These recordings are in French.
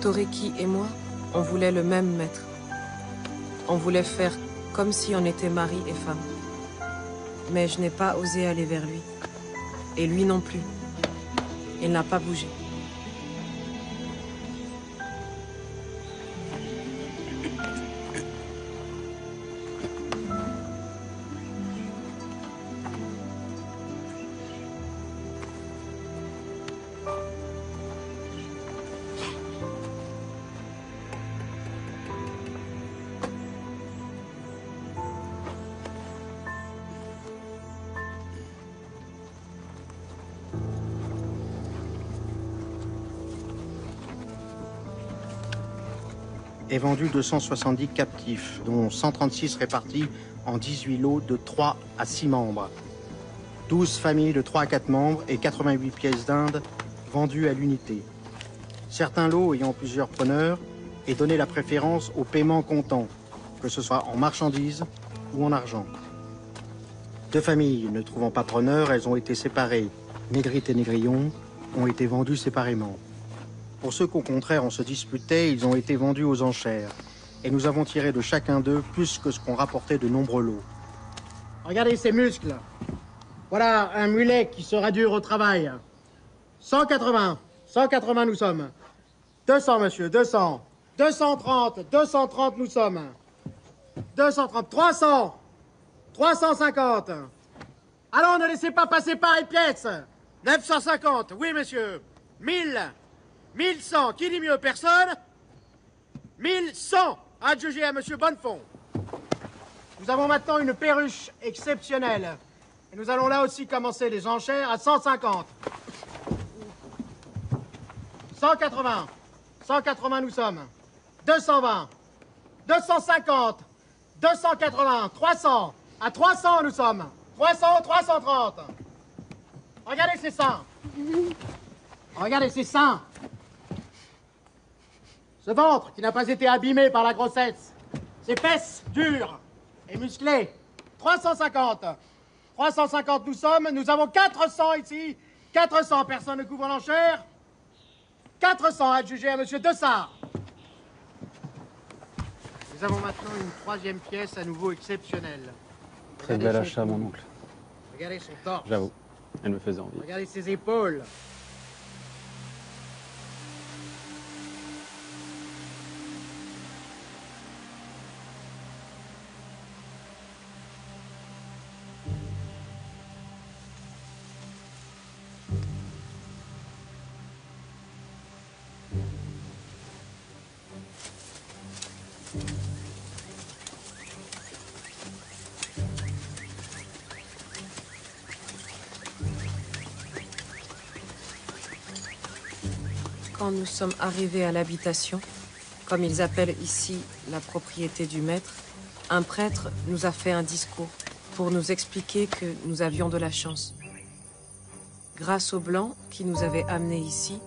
Toreki et moi, on voulait le même maître. On voulait faire comme si on était mari et femme. Mais je n'ai pas osé aller vers lui. Et lui non plus. Il n'a pas bougé. Est vendu 270 captifs, dont 136 répartis en 18 lots de 3 à 6 membres. 12 familles de 3 à 4 membres et 88 pièces d'Inde vendues à l'unité. Certains lots ayant plusieurs preneurs et donné la préférence au paiement comptant, que ce soit en marchandises ou en argent. 2 familles ne trouvant pas preneur, elles ont été séparées. Négrite et Négrillon ont été vendus séparément. Pour ceux qu'au contraire on se disputait, ils ont été vendus aux enchères. Et nous avons tiré de chacun d'eux plus que ce qu'on rapportait de nombreux lots. Regardez ces muscles. Voilà un mulet qui sera dur au travail. 180. 180 nous sommes. 200, monsieur, 200. 230. 230 nous sommes. 230. 300. 350. Allons, ne laissez pas passer pareille pièce. 950. Oui, monsieur. 1000. 1100, qui dit mieux? Personne? 1100, adjugé à monsieur Bonnefond. Nous avons maintenant une perruche exceptionnelle. Et nous allons là aussi commencer les enchères à 150. 180. 180 nous sommes. 220. 250. 280. 300. À 300 nous sommes. 300, 330. Regardez ces seins. Regardez ces seins. Ce ventre qui n'a pas été abîmé par la grossesse. Ces fesses dures et musclées. 350. 350 nous sommes. Nous avons 400 ici. 400 personnes ne couvrent l'enchère. 400 adjugés à monsieur Dessart. Nous avons maintenant une troisième pièce à nouveau exceptionnelle. Très bel achat, mon oncle. Regardez son torse. J'avoue, elle me faisait envie. Regardez ses épaules. Quand nous sommes arrivés à l'habitation, comme ils appellent ici la propriété du maître, Un prêtre nous a fait un discours pour nous expliquer que nous avions de la chance. Grâce aux Blancs qui nous avaient amenés ici,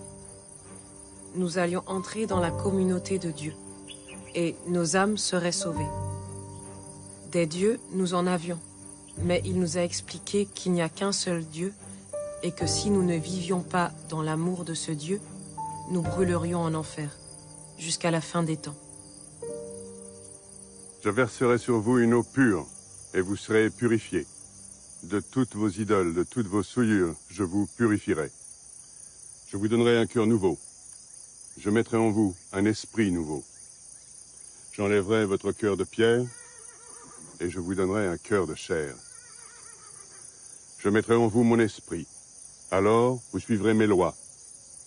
nous allions entrer dans la communauté de Dieu et nos âmes seraient sauvées. Des dieux, nous en avions, mais il nous a expliqué qu'il n'y a qu'un seul Dieu et que si nous ne vivions pas dans l'amour de ce Dieu, nous brûlerions en enfer, jusqu'à la fin des temps. Je verserai sur vous une eau pure, et vous serez purifiés. De toutes vos idoles, de toutes vos souillures, je vous purifierai. Je vous donnerai un cœur nouveau. Je mettrai en vous un esprit nouveau. J'enlèverai votre cœur de pierre, et je vous donnerai un cœur de chair. Je mettrai en vous mon esprit. Alors, vous suivrez mes lois.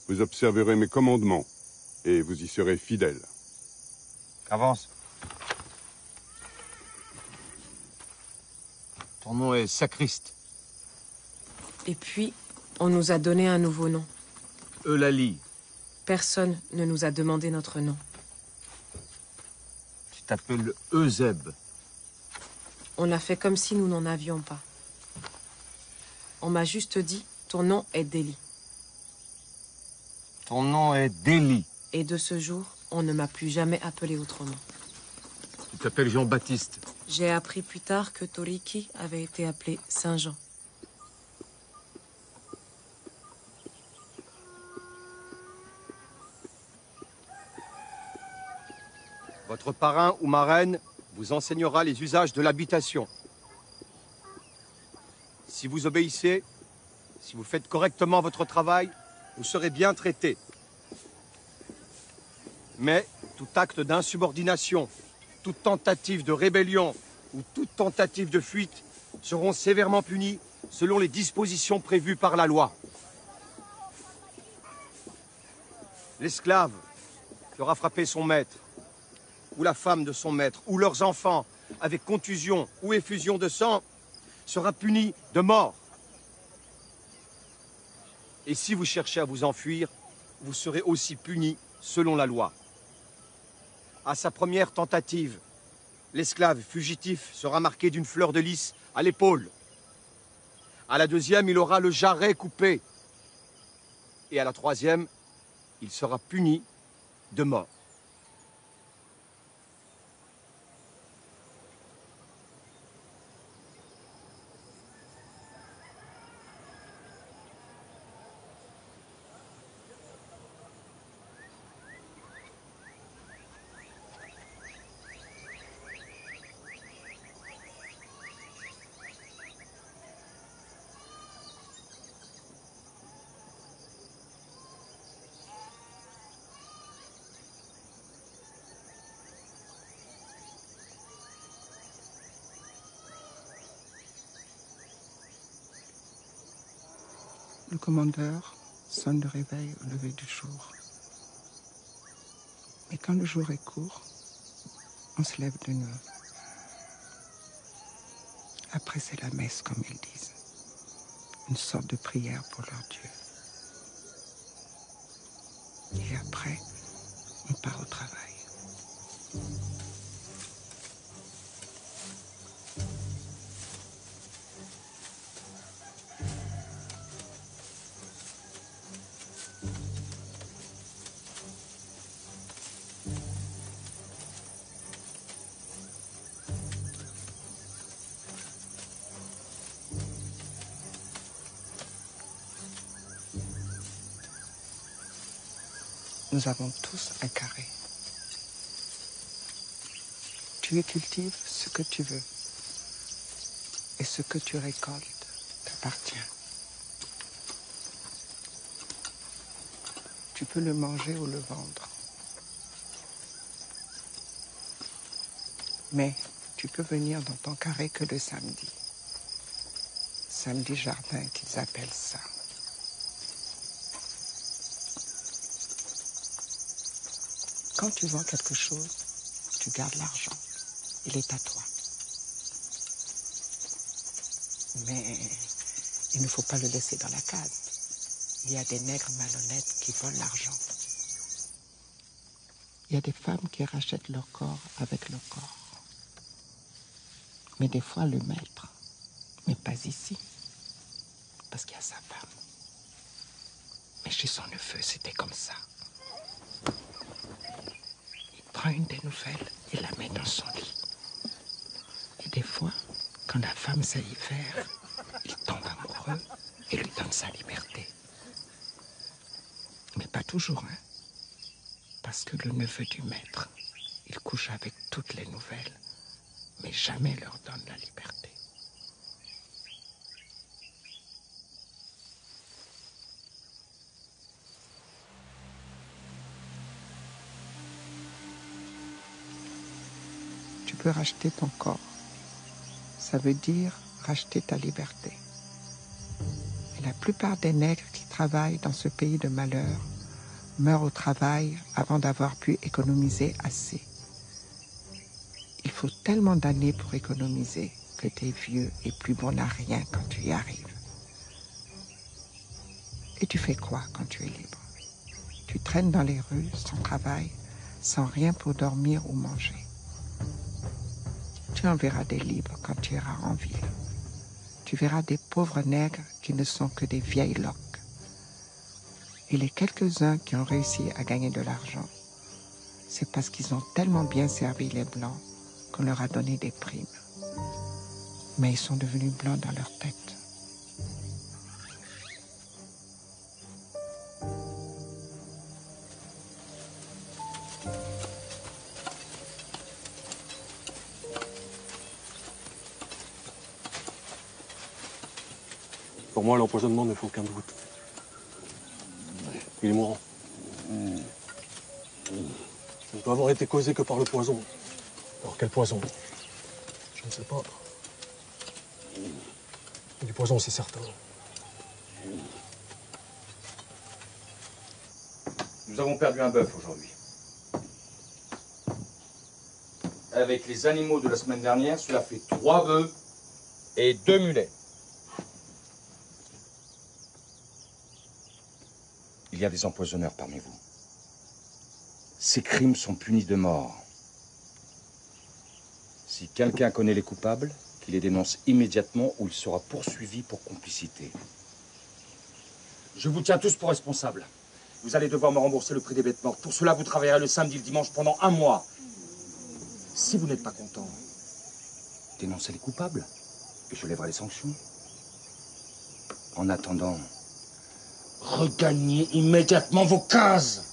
Vous observerez mes commandements, et vous y serez fidèles. Avance. Ton nom est Sacriste. Et puis, on nous a donné un nouveau nom. Eulalie. Personne ne nous a demandé notre nom. Tu t'appelles Eusèbe. On a fait comme si nous n'en avions pas. On m'a juste dit, ton nom est Délie. Ton nom est Délie. Et de ce jour, on ne m'a plus jamais appelé autrement. Tu t'appelles Jean-Baptiste. J'ai appris plus tard que Toriki avait été appelé Saint-Jean. Votre parrain ou marraine vous enseignera les usages de l'habitation. Si vous obéissez, si vous faites correctement votre travail, vous serez bien traité. Mais tout acte d'insubordination, toute tentative de rébellion ou toute tentative de fuite seront sévèrement punis selon les dispositions prévues par la loi. L'esclave qui aura frappé son maître, ou la femme de son maître, ou leurs enfants, avec contusion ou effusion de sang, sera puni de mort. Et si vous cherchez à vous enfuir, vous serez aussi puni selon la loi. À sa première tentative, l'esclave fugitif sera marqué d'une fleur de lys à l'épaule. À la deuxième, il aura le jarret coupé. Et à la troisième, il sera puni de mort. Le commandeur sonne le réveil au lever du jour. Mais quand le jour est court, on se lève de nuit. Après, c'est la messe, comme ils disent. Une sorte de prière pour leur Dieu. Et après, on part au travail. Nous avons tous un carré. Tu y cultives ce que tu veux. Et ce que tu récoltes t'appartient. Tu peux le manger ou le vendre. Mais tu peux venir dans ton carré que le samedi. Samedi jardin qu'ils appellent ça. Quand tu vends quelque chose, tu gardes l'argent. Il est à toi. Mais il ne faut pas le laisser dans la case. Il y a des nègres malhonnêtes qui volent l'argent. Il y a des femmes qui rachètent leur corps avec leur corps. mais des fois le maître. Mais pas ici, parce qu'il y a sa femme. Mais chez son neveu, c'était comme ça. Il prend une des nouvelles et la met dans son lit. Et des fois, quand la femme sait y faire, il tombe amoureux et lui donne sa liberté. Mais pas toujours, hein. Parce que le neveu du maître, il couche avec toutes les nouvelles, mais jamais leur donne la liberté. Tu peux racheter ton corps. Ça veut dire racheter ta liberté. Et la plupart des nègres qui travaillent dans ce pays de malheur meurent au travail avant d'avoir pu économiser assez. Il faut tellement d'années pour économiser que t'es vieux et plus bon à rien quand tu y arrives. Et tu fais quoi quand tu es libre? Tu traînes dans les rues sans travail, sans rien pour dormir ou manger. Tu en verras des libres quand tu iras en ville. Tu verras des pauvres nègres qui ne sont que des vieilles loques. Et les quelques-uns qui ont réussi à gagner de l'argent, c'est parce qu'ils ont tellement bien servi les Blancs qu'on leur a donné des primes. Mais ils sont devenus blancs dans leur tête. Pour moi, l'empoisonnement ne fait aucun doute. Il est mourant. Ça ne peut avoir été causé que par le poison. Alors quel poison? Je ne sais pas. Du poison, c'est certain. Nous avons perdu un bœuf aujourd'hui. Avec les animaux de la semaine dernière, cela fait 3 bœufs et 2 mulets. Il y a des empoisonneurs parmi vous. Ces crimes sont punis de mort. Si quelqu'un connaît les coupables, qu'il les dénonce immédiatement ou il sera poursuivi pour complicité. Je vous tiens tous pour responsables. Vous allez devoir me rembourser le prix des bêtes mortes. Pour cela, vous travaillerez le samedi et le dimanche pendant 1 mois. Si vous n'êtes pas content, dénoncez les coupables et je lèverai les sanctions. En attendant, regagnez immédiatement vos cases.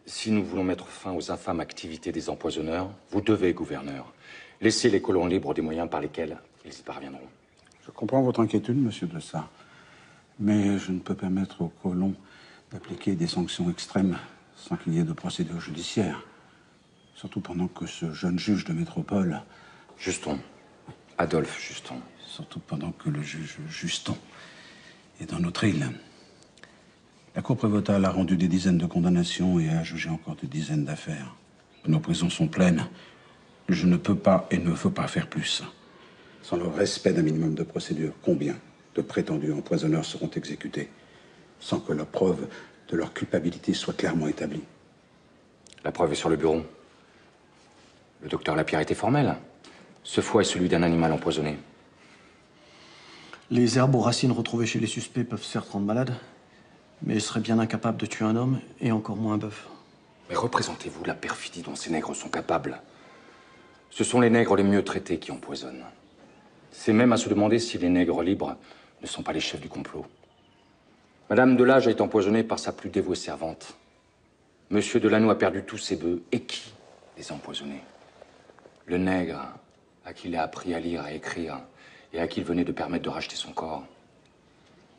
Si nous voulons mettre fin aux infâmes activités des empoisonneurs, vous devez, gouverneur, laisser les colons libres des moyens par lesquels ils y parviendront. Je comprends votre inquiétude, monsieur Dessart, mais je ne peux permettre aux colons d'appliquer des sanctions extrêmes sans qu'il y ait de procédure judiciaire. Surtout pendant que ce jeune juge de métropole... Juston. Adolphe Juston. Surtout pendant que le juge Juston est dans notre île. La Cour prévôtale a rendu des dizaines de condamnations et a jugé encore des dizaines d'affaires. Nos prisons sont pleines. Je ne peux pas et ne veux pas faire plus. Sans le respect d'un minimum de procédure, combien de prétendus empoisonneurs seront exécutés sans que la preuve de leur culpabilité soit clairement établie? La preuve est sur le bureau. Le docteur Lapierre était formel. Ce foie est celui d'un animal empoisonné. Les herbes aux racines retrouvées chez les suspects peuvent se faire rendre malades. Mais je serais bien incapable de tuer un homme, et encore moins un bœuf. Mais représentez-vous la perfidie dont ces nègres sont capables. Ce sont les nègres les mieux traités qui empoisonnent. C'est même à se demander si les nègres libres ne sont pas les chefs du complot. Madame Delage a été empoisonnée par sa plus dévouée servante. Monsieur Delannoy a perdu tous ses bœufs. Et qui les a empoisonnés? Le nègre à qui il a appris à lire et à écrire et à qui il venait de permettre de racheter son corps.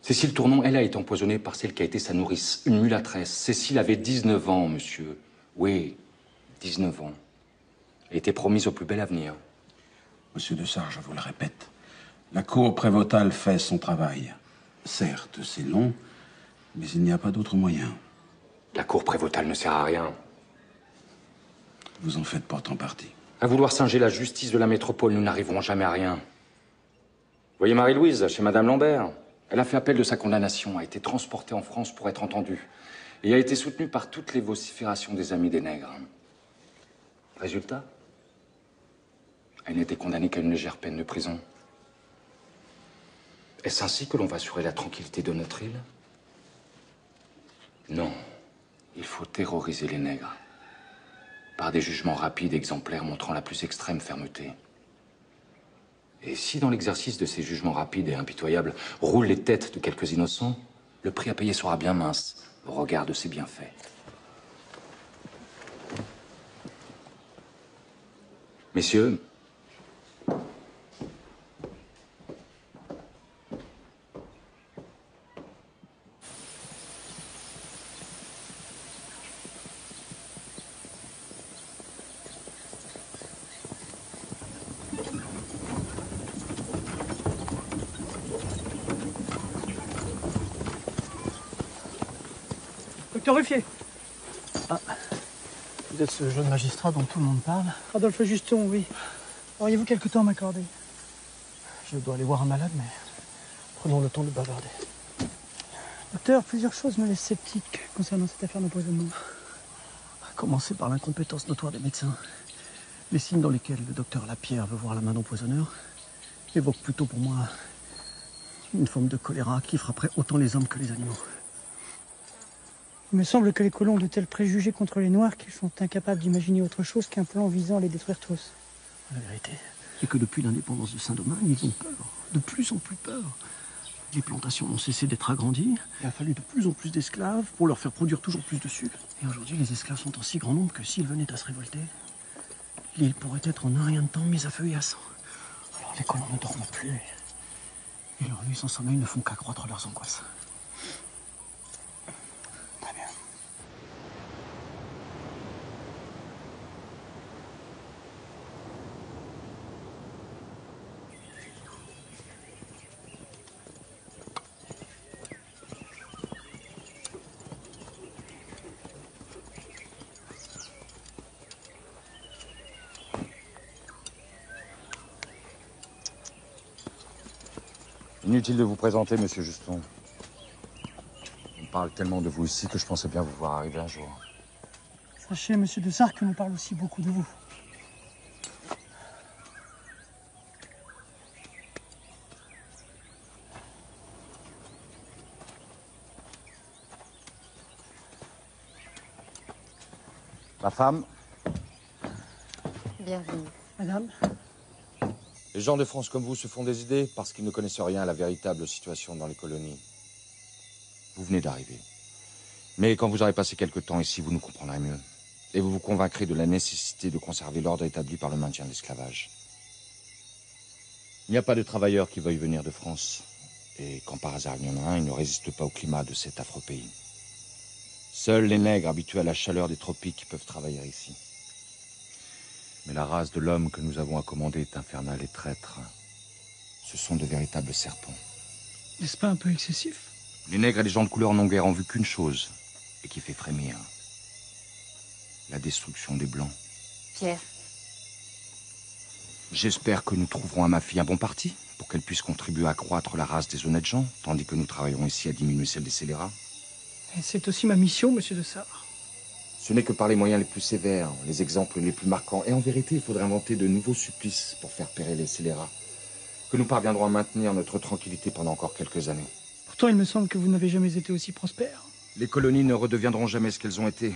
Cécile Tournon, elle, a été empoisonnée par celle qui a été sa nourrice, une mulâtresse. Cécile avait 19 ans, monsieur. Oui, 19 ans. Elle était promise au plus bel avenir. Monsieur de Sart, je vous le répète, la cour prévôtale fait son travail. Certes, c'est long, mais il n'y a pas d'autre moyen. La cour prévôtale ne sert à rien. Vous en faites pourtant partie. À vouloir singer la justice de la métropole, nous n'arriverons jamais à rien. Voyez Marie-Louise, chez Madame Lambert. Elle a fait appel de sa condamnation, a été transportée en France pour être entendue, et a été soutenue par toutes les vociférations des amis des nègres. Résultat, elle n'était condamnée qu'à une légère peine de prison. Est-ce ainsi que l'on va assurer la tranquillité de notre île? Non, il faut terroriser les nègres, par des jugements rapides, exemplaires, montrant la plus extrême fermeté. Et si dans l'exercice de ces jugements rapides et impitoyables roulent les têtes de quelques innocents, le prix à payer sera bien mince au regard de ces bienfaits. Messieurs, Docteur Ruffier. Ah, vous êtes ce jeune magistrat dont tout le monde parle? Adolphe Juston, oui. Auriez-vous quelque temps à m'accorder? Je dois aller voir un malade, mais prenons le temps de bavarder. Docteur, plusieurs choses me laissent sceptique concernant cette affaire d'empoisonnement. À commencer par l'incompétence notoire des médecins. Les signes dans lesquels le docteur Lapierre veut voir la main d'empoisonneur évoquent plutôt pour moi une forme de choléra qui frapperait autant les hommes que les animaux. Il me semble que les colons ont de tels préjugés contre les Noirs qu'ils sont incapables d'imaginer autre chose qu'un plan visant à les détruire tous. La vérité est que depuis l'indépendance de Saint-Domingue, ils ont peur, de plus en plus peur. Les plantations n'ont cessé d'être agrandies. Il a fallu de plus en plus d'esclaves pour leur faire produire toujours plus de sucre. Et aujourd'hui, les esclaves sont en si grand nombre que s'ils venaient à se révolter, l'île pourrait être en un rien de temps mise à feu et à sang. Alors les colons ne dorment plus. Et leurs nuits sans sommeil ne font qu'accroître leurs angoisses. Très bien. Inutile de vous présenter, monsieur Juston. On parle tellement de vous ici que je pensais bien vous voir arriver un jour. Sachez, monsieur de Sart, que l'on parle aussi beaucoup de vous. Ma femme, Bienvenue. Madame, les gens de France comme vous se font des idées parce qu'ils ne connaissent rien à la véritable situation dans les colonies. Vous venez d'arriver. Mais quand vous aurez passé quelque temps ici, vous nous comprendrez mieux. Et vous vous convaincrez de la nécessité de conserver l'ordre établi par le maintien de l'esclavage. Il n'y a pas de travailleurs qui veuillent venir de France. Et quand par hasard il y en a un, il ne résiste pas au climat de cet affreux pays. Seuls les nègres habitués à la chaleur des tropiques peuvent travailler ici. Mais la race de l'homme que nous avons accommodée est infernale et traître. Ce sont de véritables serpents. n'est-ce pas un peu excessif? Les nègres et les gens de couleur n'ont guère en vue qu'une chose, et qui fait frémir. La destruction des Blancs. Pierre. J'espère que nous trouverons à ma fille un bon parti, pour qu'elle puisse contribuer à accroître la race des honnêtes gens, tandis que nous travaillerons ici à diminuer celle des scélérats. Et c'est aussi ma mission, monsieur de Sart. Ce n'est que par les moyens les plus sévères, les exemples les plus marquants. Et en vérité, il faudrait inventer de nouveaux supplices pour faire périr les scélérats, que nous parviendrons à maintenir notre tranquillité pendant encore quelques années. Pourtant, il me semble que vous n'avez jamais été aussi prospère. Les colonies ne redeviendront jamais ce qu'elles ont été.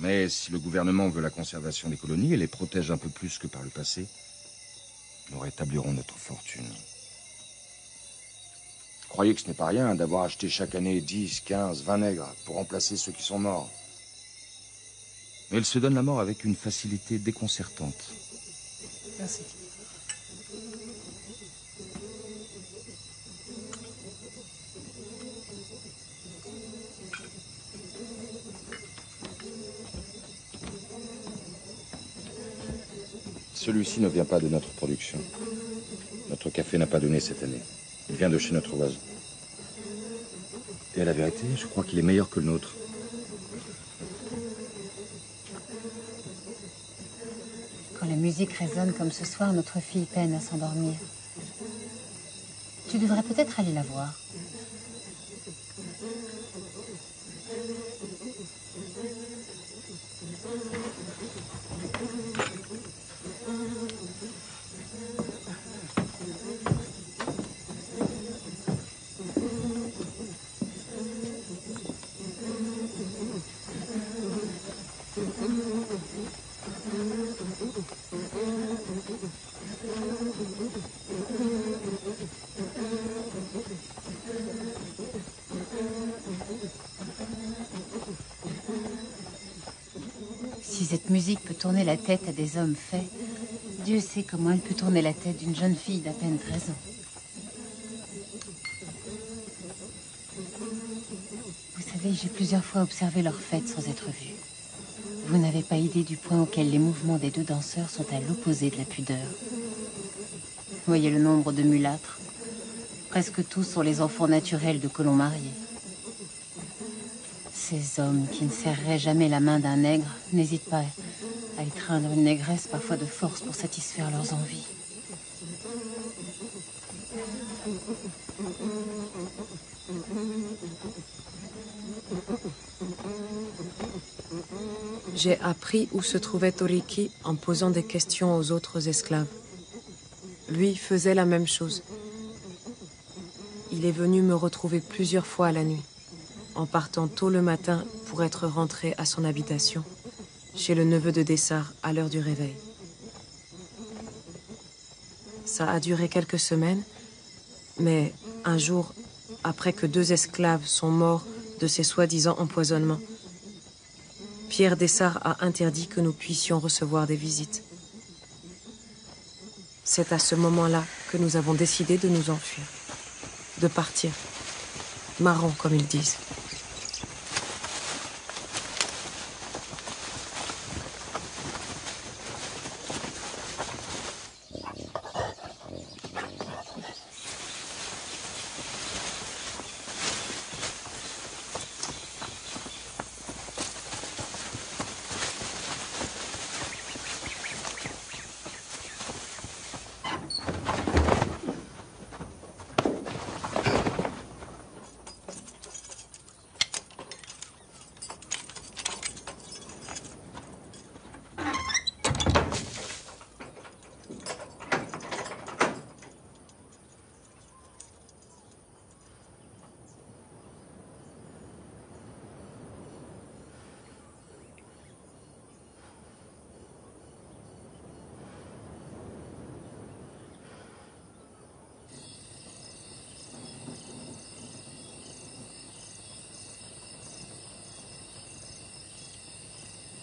Mais si le gouvernement veut la conservation des colonies et les protège un peu plus que par le passé, nous rétablirons notre fortune. Croyez que ce n'est pas rien d'avoir acheté chaque année 10, 15, 20 nègres pour remplacer ceux qui sont morts. Mais ils se donnent la mort avec une facilité déconcertante. Merci. Celui-ci ne vient pas de notre production. Notre café n'a pas donné cette année. Il vient de chez notre voisin. Et à la vérité, je crois qu'il est meilleur que le nôtre. Quand la musique résonne comme ce soir, notre fille peine à s'endormir. Tu devrais peut-être aller la voir. Si cette musique peut tourner la tête à des hommes faits, Dieu sait comment elle peut tourner la tête d'une jeune fille d'à peine 13 ans. Vous savez, j'ai plusieurs fois observé leur fête sans être vue. Vous n'avez pas idée du point auquel les mouvements des deux danseurs sont à l'opposé de la pudeur. Voyez le nombre de mulâtres. Presque tous sont les enfants naturels de colons mariés. Ces hommes qui ne serreraient jamais la main d'un nègre n'hésitent pas à étreindre une négresse parfois de force pour satisfaire leurs envies. J'ai appris où se trouvait Toriki en posant des questions aux autres esclaves. Lui faisait la même chose. Il est venu me retrouver plusieurs fois la nuit, en partant tôt le matin pour être rentré à son habitation, chez le neveu de Dessart à l'heure du réveil. Ça a duré quelques semaines, mais un jour, après que 2 esclaves sont morts de ces soi-disant empoisonnements, Pierre Dessart a interdit que nous puissions recevoir des visites. C'est à ce moment-là que nous avons décidé de nous enfuir, de partir, marrant comme ils disent.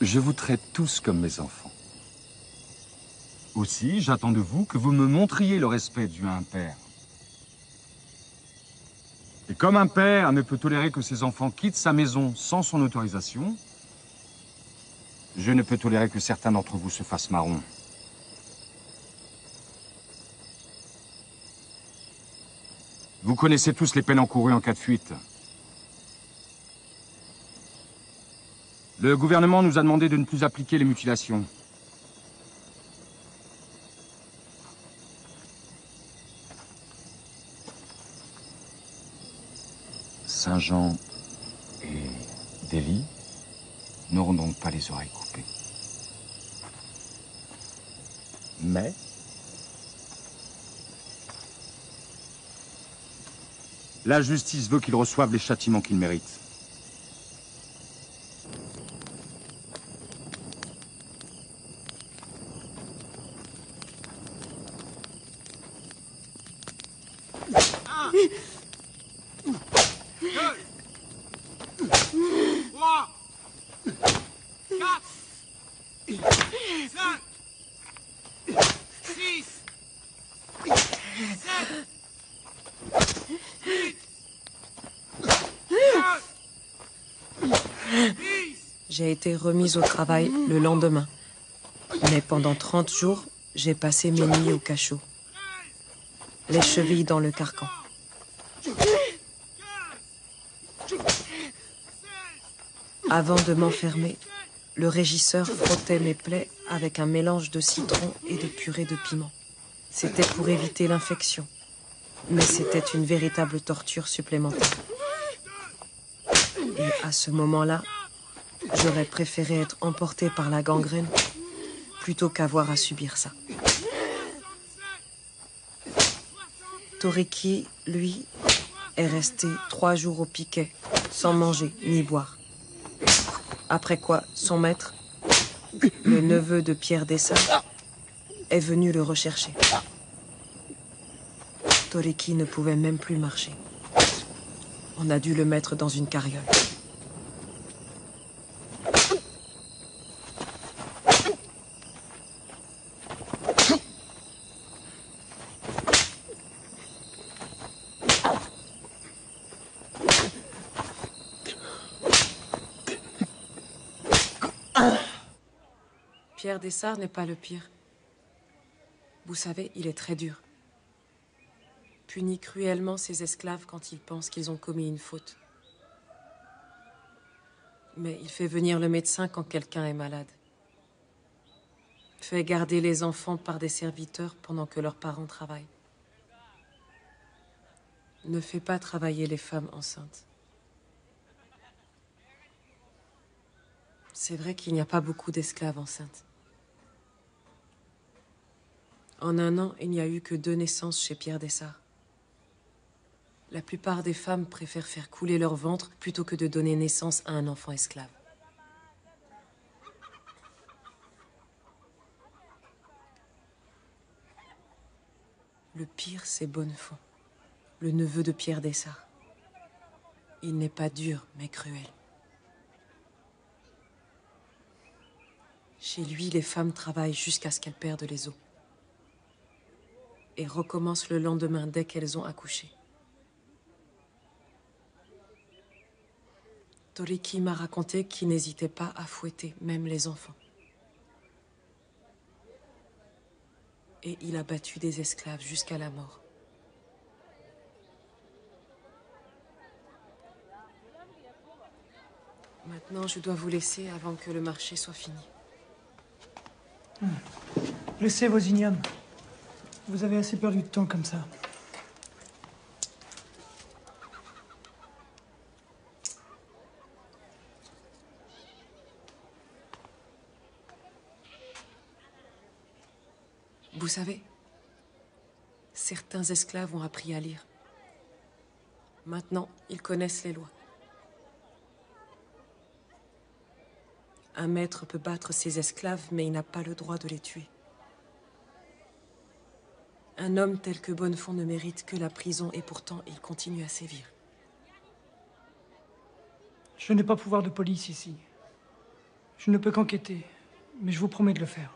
Je vous traite tous comme mes enfants. Aussi, j'attends de vous que vous me montriez le respect dû à un père. Et comme un père ne peut tolérer que ses enfants quittent sa maison sans son autorisation, je ne peux tolérer que certains d'entre vous se fassent marrons. Vous connaissez tous les peines encourues en cas de fuite. Le gouvernement nous a demandé de ne plus appliquer les mutilations. Saint-Jean et Delhi n'auront donc pas les oreilles coupées. Mais la justice veut qu'ils reçoivent les châtiments qu'ils méritent. 3, 4, 5, 6, 7, 8, 9, 10. J'ai été remise au travail le lendemain. Mais pendant 30 jours, j'ai passé mes nuits au cachot. Les chevilles dans le carcan. Avant de m'enfermer, le régisseur frottait mes plaies avec un mélange de citron et de purée de piment. C'était pour éviter l'infection. Mais c'était une véritable torture supplémentaire. Et à ce moment-là, j'aurais préféré être emportée par la gangrène plutôt qu'avoir à subir ça. Toriki, lui, est resté 3 jours au piquet, sans manger ni boire. Après quoi, son maître, le neveu de Pierre Dessart, est venu le rechercher. Toriki ne pouvait même plus marcher. On a dû le mettre dans une carriole. Pierre Dessart n'est pas le pire. Vous savez, il est très dur. Punit cruellement ses esclaves quand ils pensent qu'ils ont commis une faute. Mais il fait venir le médecin quand quelqu'un est malade. Fait garder les enfants par des serviteurs pendant que leurs parents travaillent. Ne fait pas travailler les femmes enceintes. C'est vrai qu'il n'y a pas beaucoup d'esclaves enceintes. En 1 an, il n'y a eu que 2 naissances chez Pierre Dessart. La plupart des femmes préfèrent faire couler leur ventre plutôt que de donner naissance à un enfant esclave. Le pire, c'est Bonnefond, le neveu de Pierre Dessart. Il n'est pas dur, mais cruel. Chez lui, les femmes travaillent jusqu'à ce qu'elles perdent les os. Et recommencent le lendemain dès qu'elles ont accouché. Toriki m'a raconté qu'il n'hésitait pas à fouetter même les enfants. Et il a battu des esclaves jusqu'à la mort. Maintenant, je dois vous laisser avant que le marché soit fini. Laissez vos ignommes. Vous avez assez perdu de temps comme ça. Vous savez, certains esclaves ont appris à lire. Maintenant, ils connaissent les lois. Un maître peut battre ses esclaves, mais il n'a pas le droit de les tuer. Un homme tel que Bonnefond ne mérite que la prison et pourtant il continue à sévir. Je n'ai pas pouvoir de police ici. Je ne peux qu'enquêter, mais je vous promets de le faire.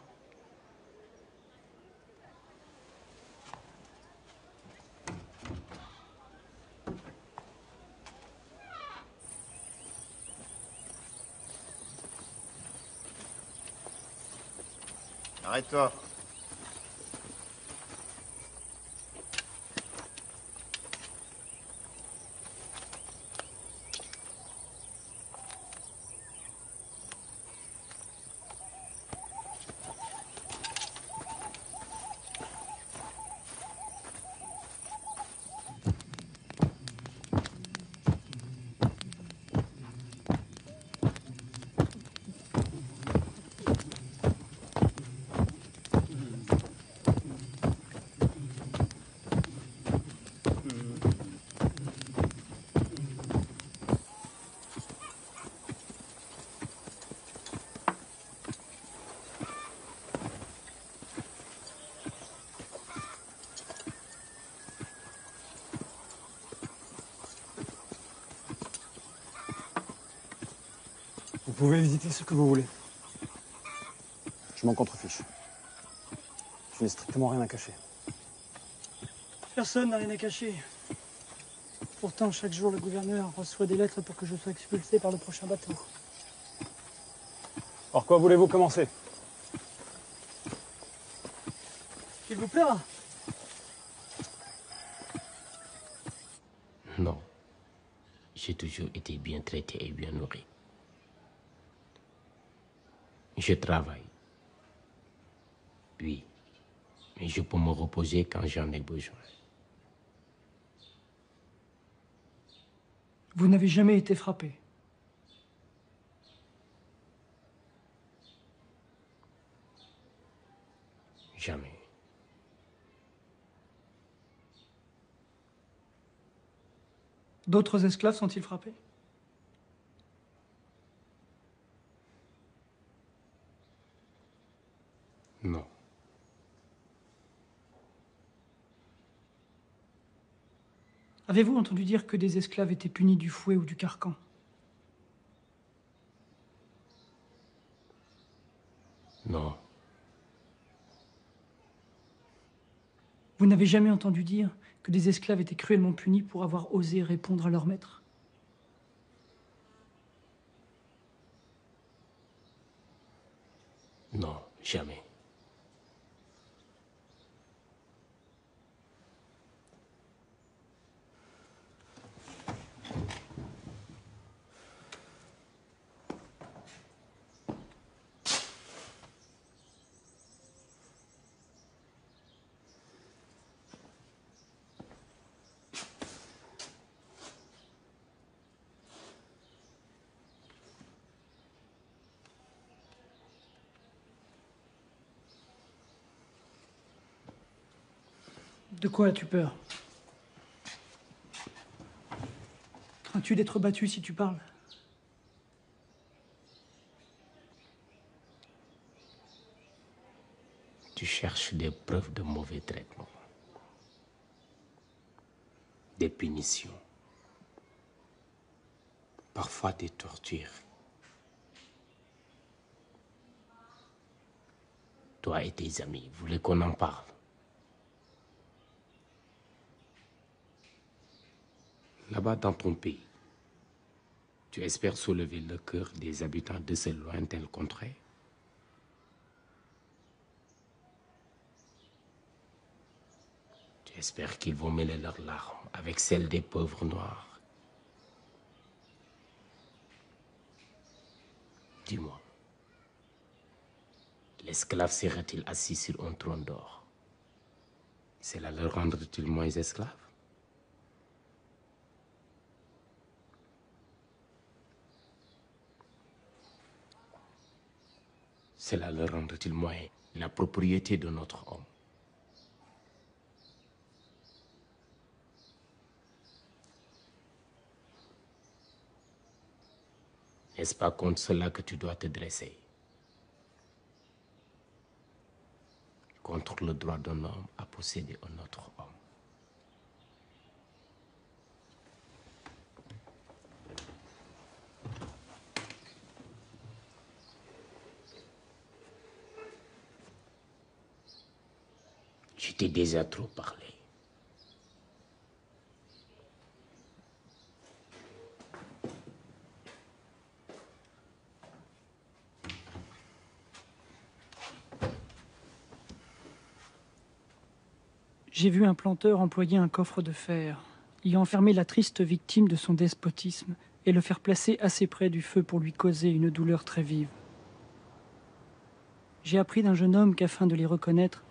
Arrête-toi. Vous pouvez visiter ce que vous voulez. Je m'en contrefiche. Je n'ai strictement rien à cacher. Personne n'a rien à cacher. Pourtant, chaque jour, le gouverneur reçoit des lettres pour que je sois expulsé par le prochain bateau. Par quoi voulez-vous commencer? Il vous plaira? Non. J'ai toujours été bien traité et bien nourri. Je travaille. Oui. Mais je peux me reposer quand j'en ai besoin. Vous n'avez jamais été frappé? Jamais. D'autres esclaves sont-ils frappés? Non. Avez-vous entendu dire que des esclaves étaient punis du fouet ou du carcan? Non. Vous n'avez jamais entendu dire que des esclaves étaient cruellement punis pour avoir osé répondre à leur maître? Non, jamais. De quoi as-tu peur? Crains-tu d'être battu si tu parles? Tu cherches des preuves de mauvais traitement. Des punitions. Parfois des tortures. Toi et tes amis, vous voulez qu'on en parle? Là-bas dans ton pays, tu espères soulever le cœur des habitants de ces lointaines contrées? Tu espères qu'ils vont mêler leurs larmes avec celles des pauvres noirs? Dis-moi, l'esclave serait-il assis sur un trône d'or? Cela le rendrait-il moins esclave? Cela le rendrait-il moins la propriété de notre homme? N'est-ce pas contre cela que tu dois te dresser? Contre le droit d'un homme à posséder un autre homme. Je t'ai déjà trop parlé. J'ai vu un planteur employer un coffre de fer, y enfermer la triste victime de son despotisme et le faire placer assez près du feu pour lui causer une douleur très vive. J'ai appris d'un jeune homme qu'afin de les reconnaître,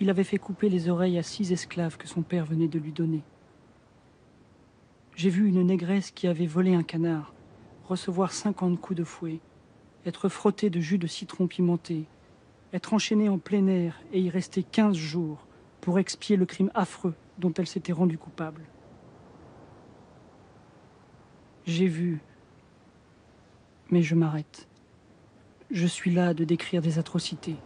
il avait fait couper les oreilles à 6 esclaves que son père venait de lui donner. J'ai vu une négresse qui avait volé un canard recevoir 50 coups de fouet, être frottée de jus de citron pimenté, être enchaînée en plein air et y rester 15 jours pour expier le crime affreux dont elle s'était rendue coupable. J'ai vu, mais je m'arrête. Je suis là de décrire des atrocités.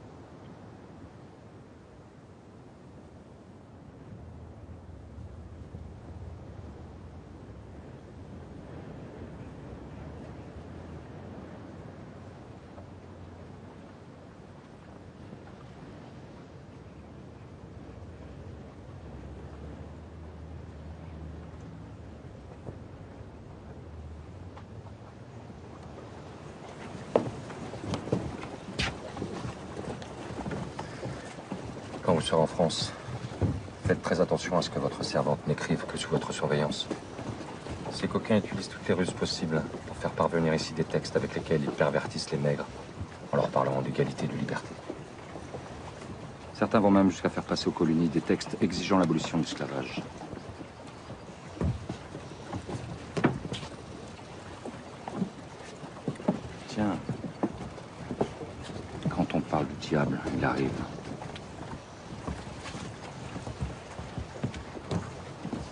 serez en France, faites très attention à ce que votre servante n'écrive que sous votre surveillance. Ces coquins utilisent toutes les ruses possibles pour faire parvenir ici des textes avec lesquels ils pervertissent les nègres en leur parlant d'égalité et de liberté. Certains vont même jusqu'à faire passer aux colonies des textes exigeant l'abolition de l'esclavage. Tiens, quand on parle du diable, il arrive.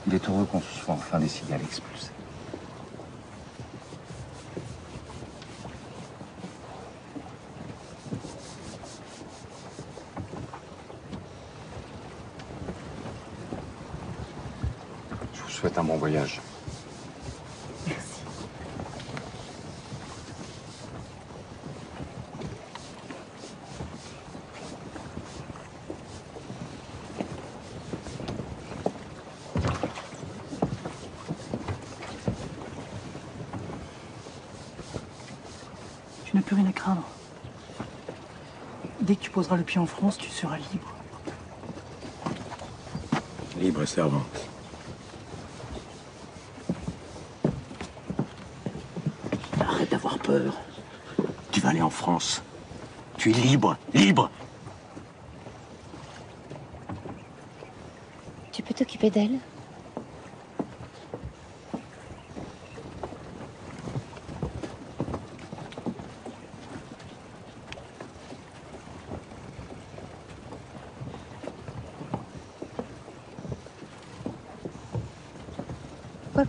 Il est heureux qu'on se soit enfin décidé à l'expulser. Je vous souhaite un bon voyage. Tu n'as plus rien à craindre. Dès que tu poseras le pied en France, tu seras libre. Libre et servante. Arrête d'avoir peur. Tu vas aller en France. Tu es libre, libre. Tu peux t'occuper d'elle?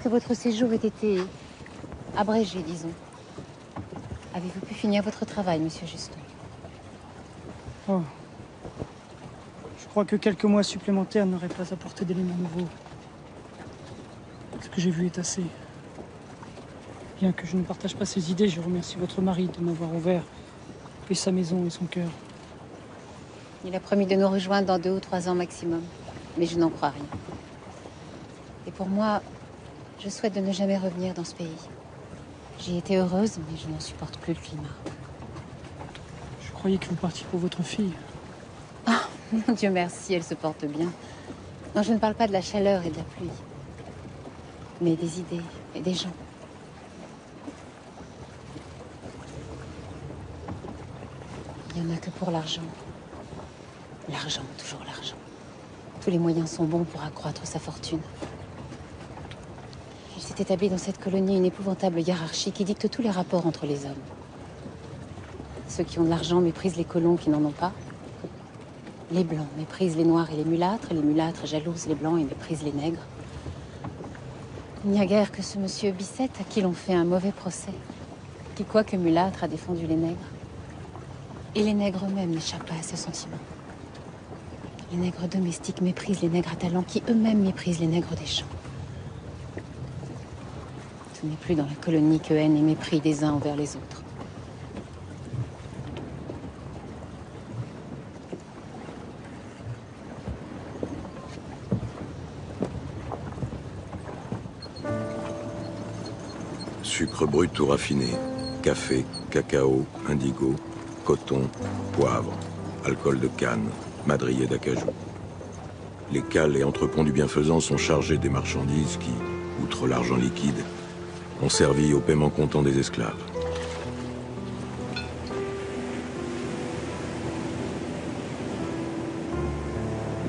Que votre séjour ait été abrégé, disons. Avez-vous pu finir votre travail, monsieur Juston? Oh. Je crois que quelques mois supplémentaires n'auraient pas apporté d'éléments nouveaux. Ce que j'ai vu est assez. Bien que je ne partage pas ses idées, je remercie votre mari de m'avoir ouvert et sa maison et son cœur. Il a promis de nous rejoindre dans 2 ou 3 ans maximum, mais je n'en crois rien. Et pour moi, je souhaite de ne jamais revenir dans ce pays. J'y étais heureuse, mais je n'en supporte plus le climat. Je croyais que vous partiez pour votre fille. Ah, mon Dieu merci, elle se porte bien. Non, je ne parle pas de la chaleur et de la pluie, mais des idées et des gens. Il n'y en a que pour l'argent. L'argent, toujours l'argent. Tous les moyens sont bons pour accroître sa fortune. Il s'est établi dans cette colonie une épouvantable hiérarchie qui dicte tous les rapports entre les hommes. Ceux qui ont de l'argent méprisent les colons qui n'en ont pas. Les blancs méprisent les noirs et les mulâtres jalousent les blancs et méprisent les nègres. Il n'y a guère que ce monsieur Bicêtre à qui l'on fait un mauvais procès, qui, quoique mulâtre, a défendu les nègres. Et les nègres eux-mêmes n'échappent pas à ce sentiment. Les nègres domestiques méprisent les nègres à talent qui eux-mêmes méprisent les nègres des champs. Ce n'est plus dans la colonie que haine et mépris des uns envers les autres. Sucre brut ou raffiné, café, cacao, indigo, coton, poivre, alcool de canne, madrier d'acajou. Les cales et entrepôts du bienfaisant sont chargés des marchandises qui, outre l'argent liquide, ont servi au paiement comptant des esclaves.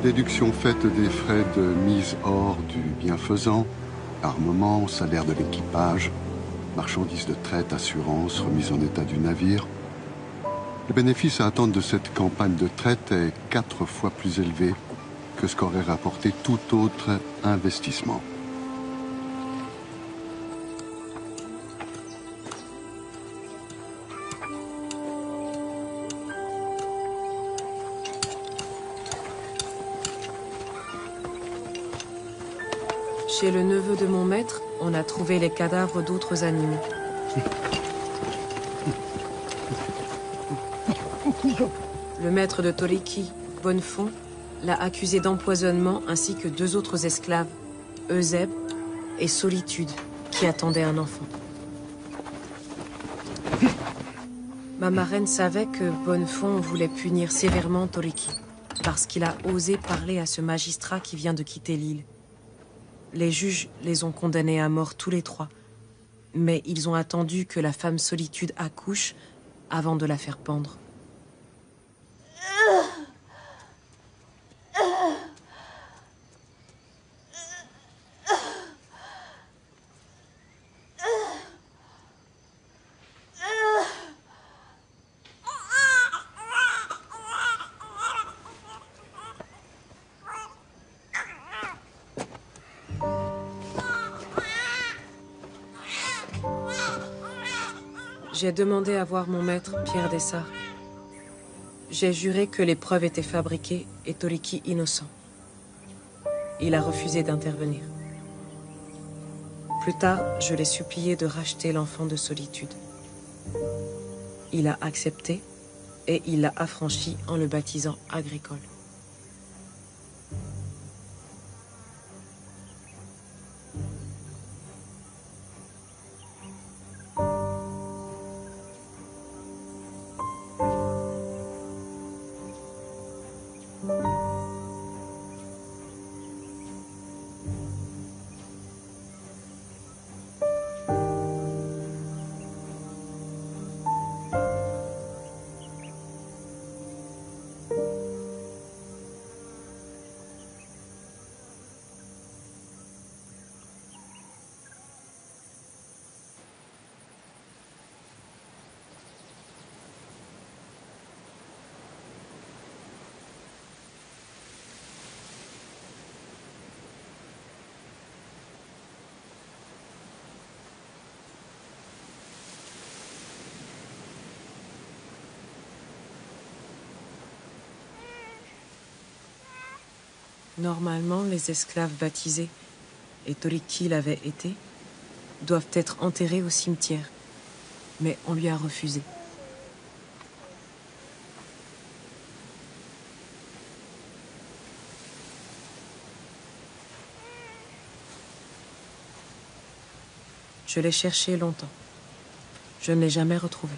Déduction faite des frais de mise hors du bienfaisant, armement, salaire de l'équipage, marchandises de traite, assurance, remise en état du navire. Le bénéfice à attendre de cette campagne de traite est 4 fois plus élevé que ce qu'aurait rapporté tout autre investissement. Chez le neveu de mon maître, on a trouvé les cadavres d'autres animaux. Le maître de Toriki, Bonnefond, l'a accusé d'empoisonnement ainsi que 2 autres esclaves, Eusèbe et Solitude, qui attendaient un enfant. Ma marraine savait que Bonnefond voulait punir sévèrement Toriki. parce qu'il a osé parler à ce magistrat qui vient de quitter l'île. Les juges les ont condamnés à mort tous les trois, mais ils ont attendu que la femme Solitude accouche avant de la faire pendre. J'ai demandé à voir mon maître, Pierre Dessart. J'ai juré que les preuves étaient fabriquées et Toliki innocent. Il a refusé d'intervenir. Plus tard, je l'ai supplié de racheter l'enfant de Solitude. Il a accepté et il l'a affranchi en le baptisant Agricole. Normalement, les esclaves baptisés, et Toliki l'avait été, doivent être enterrés au cimetière. Mais on lui a refusé. Je l'ai cherché longtemps. Je ne l'ai jamais retrouvé.